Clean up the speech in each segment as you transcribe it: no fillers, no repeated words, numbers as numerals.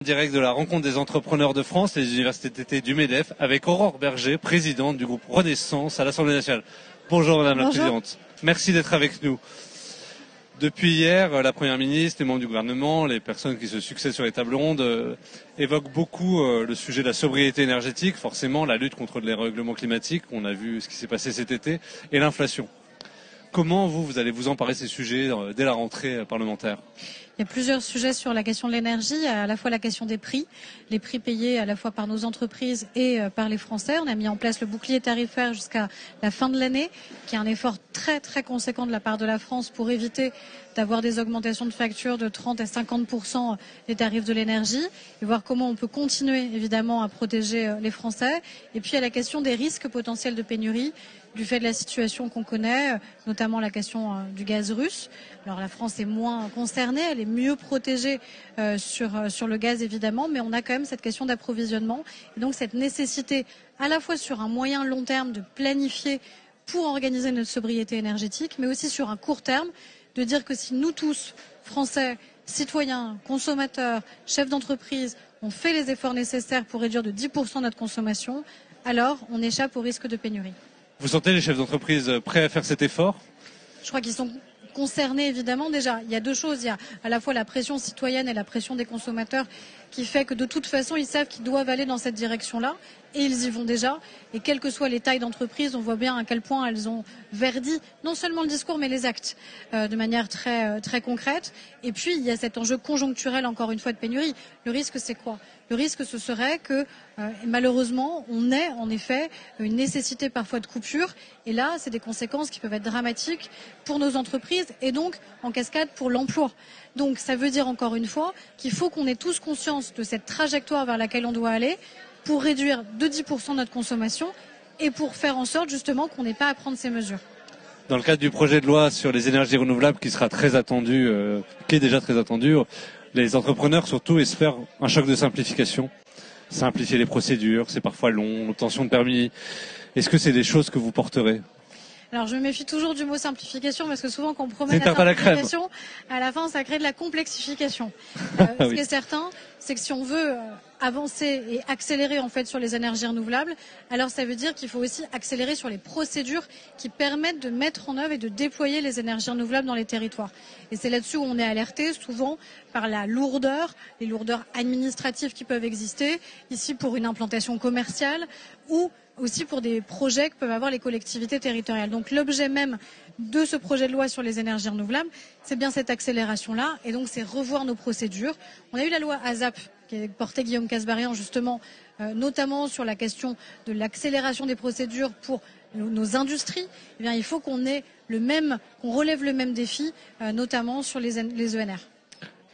Direct de la rencontre des entrepreneurs de France, les universités d'été du MEDEF, avec Aurore Berger, présidente du groupe Renaissance à l'Assemblée nationale. Bonjour Madame la Présidente. Merci d'être avec nous. Depuis hier, la Première ministre, les membres du gouvernement, les personnes qui se succèdent sur les tables rondes évoquent beaucoup le sujet de la sobriété énergétique, forcément la lutte contre les règlements climatiques, on a vu ce qui s'est passé cet été, et l'inflation. Comment vous allez vous emparer de ces sujets dès la rentrée parlementaire ? Il y a plusieurs sujets sur la question de l'énergie, à la fois la question des prix, les prix payés à la fois par nos entreprises et par les Français. On a mis en place le bouclier tarifaire jusqu'à la fin de l'année, qui est un effort très très conséquent de la part de la France pour éviter d'avoir des augmentations de factures de 30 à 50% des tarifs de l'énergie, et voir comment on peut continuer évidemment à protéger les Français. Et puis il y a la question des risques potentiels de pénurie, du fait de la situation qu'on connaît, notamment la question du gaz russe. Alors la France est moins concernée, elle est mieux protégée sur le gaz évidemment, mais on a quand même cette question d'approvisionnement et donc cette nécessité à la fois sur un moyen long terme de planifier pour organiser notre sobriété énergétique, mais aussi sur un court terme de dire que si nous tous, Français, citoyens, consommateurs, chefs d'entreprise, on fait les efforts nécessaires pour réduire de 10% notre consommation, alors on échappe au risque de pénurie. Vous sentez les chefs d'entreprise prêts à faire cet effort ? Je crois qu'ils sont concernés évidemment déjà. Il y a deux choses. Il y a à la fois la pression citoyenne et la pression des consommateurs qui fait que de toute façon ils savent qu'ils doivent aller dans cette direction-là et ils y vont déjà. Et quelles que soient les tailles d'entreprise, on voit bien à quel point elles ont verdi non seulement le discours mais les actes de manière très, très concrète. Et puis il y a cet enjeu conjoncturel encore une fois de pénurie. Le risque c'est quoi ? Le risque ce serait que malheureusement on ait en effet une nécessité parfois de coupure et là c'est des conséquences qui peuvent être dramatiques pour nos entreprises et donc en cascade pour l'emploi. Donc ça veut dire encore une fois qu'il faut qu'on ait tous conscience de cette trajectoire vers laquelle on doit aller pour réduire de 10% notre consommation et pour faire en sorte justement qu'on n'ait pas à prendre ces mesures. Dans le cadre du projet de loi sur les énergies renouvelables qui sera très attendu, qui est déjà très attendu, les entrepreneurs surtout espèrent un choc de simplification. Simplifier les procédures, c'est parfois long, l'obtention de permis. Est-ce que c'est des choses que vous porterez ? Alors je me méfie toujours du mot simplification parce que souvent quand on promet la simplification, à la fin ça crée de la complexification. Ce qui est certain, c'est que si on veut avancer et accélérer en fait sur les énergies renouvelables, alors ça veut dire qu'il faut aussi accélérer sur les procédures qui permettent de mettre en œuvre et de déployer les énergies renouvelables dans les territoires. Et c'est là-dessus où on est alerté souvent par la lourdeur, les lourdeurs administratives qui peuvent exister, ici pour une implantation commerciale ou aussi pour des projets que peuvent avoir les collectivités territoriales. Donc l'objet même de ce projet de loi sur les énergies renouvelables, c'est bien cette accélération-là, et donc c'est revoir nos procédures. On a eu la loi ASAP, qui est portée Guillaume Kasbarian justement, notamment sur la question de l'accélération des procédures pour nos industries. Eh bien, il faut qu'on relève le même défi, notamment sur les ENR.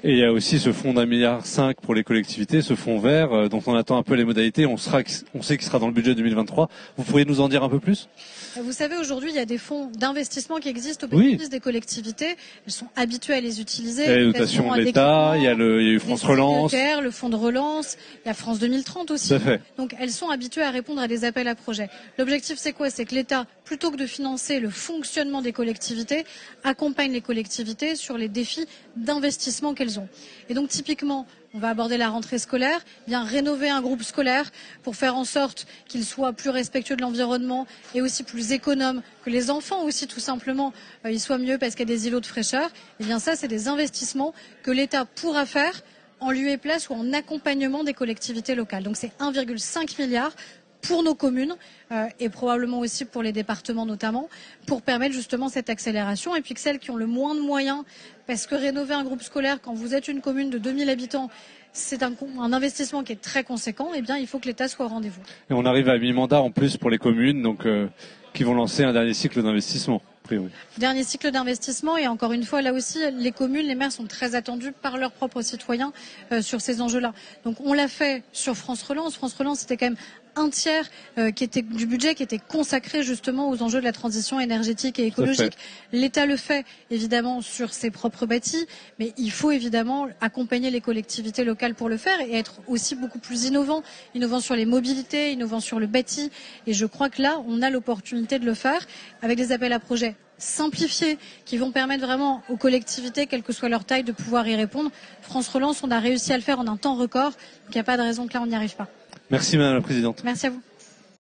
Et il y a aussi ce fonds d'1,5 milliard pour les collectivités, ce fonds vert dont on attend un peu les modalités. On sait qu'il sera dans le budget 2023. Vous pourriez nous en dire un peu plus ? Vous savez, aujourd'hui, il y a des fonds d'investissement qui existent au bénéfice des collectivités. Elles sont habituées à les utiliser. Il y a les dotations de l'État, il y a eu France Relance. Le fonds de relance, il y a France 2030 aussi. Donc elles sont habituées à répondre à des appels à projets. L'objectif, c'est quoi ? C'est que l'État, plutôt que de financer le fonctionnement des collectivités, accompagne les collectivités sur les défis d'investissement qu'elles ont. Et donc typiquement, on va aborder la rentrée scolaire, bien rénover un groupe scolaire pour faire en sorte qu'il soit plus respectueux de l'environnement et aussi plus économe, que les enfants aussi tout simplement ils soient mieux parce qu'il y a des îlots de fraîcheur. Et bien ça, c'est des investissements que l'État pourra faire en lieu et place ou en accompagnement des collectivités locales. Donc c'est 1,5 milliard pour nos communes et probablement aussi pour les départements notamment, pour permettre justement cette accélération. Et puis que celles qui ont le moins de moyens, parce que rénover un groupe scolaire quand vous êtes une commune de 2000 habitants, c'est un investissement qui est très conséquent, et bien il faut que l'État soit au rendez-vous. Et on arrive à mi-mandat en plus pour les communes, donc qui vont lancer un dernier cycle d'investissement. Dernier cycle d'investissement, et encore une fois là aussi les communes, les maires sont très attendus par leurs propres citoyens sur ces enjeux-là. Donc on l'a fait sur France Relance. France Relance, c'était quand même un tiers du budget qui était consacré justement aux enjeux de la transition énergétique et écologique. L'État le fait évidemment sur ses propres bâtis, mais il faut évidemment accompagner les collectivités locales pour le faire et être aussi beaucoup plus innovant sur les mobilités, innovant sur le bâti. Et je crois que là, on a l'opportunité de le faire avec des appels à projets simplifiées, qui vont permettre vraiment aux collectivités, quelle que soit leur taille, de pouvoir y répondre. France Relance, on a réussi à le faire en un temps record, donc il n'y a pas de raison que là on n'y arrive pas. Merci Madame la Présidente. Merci à vous.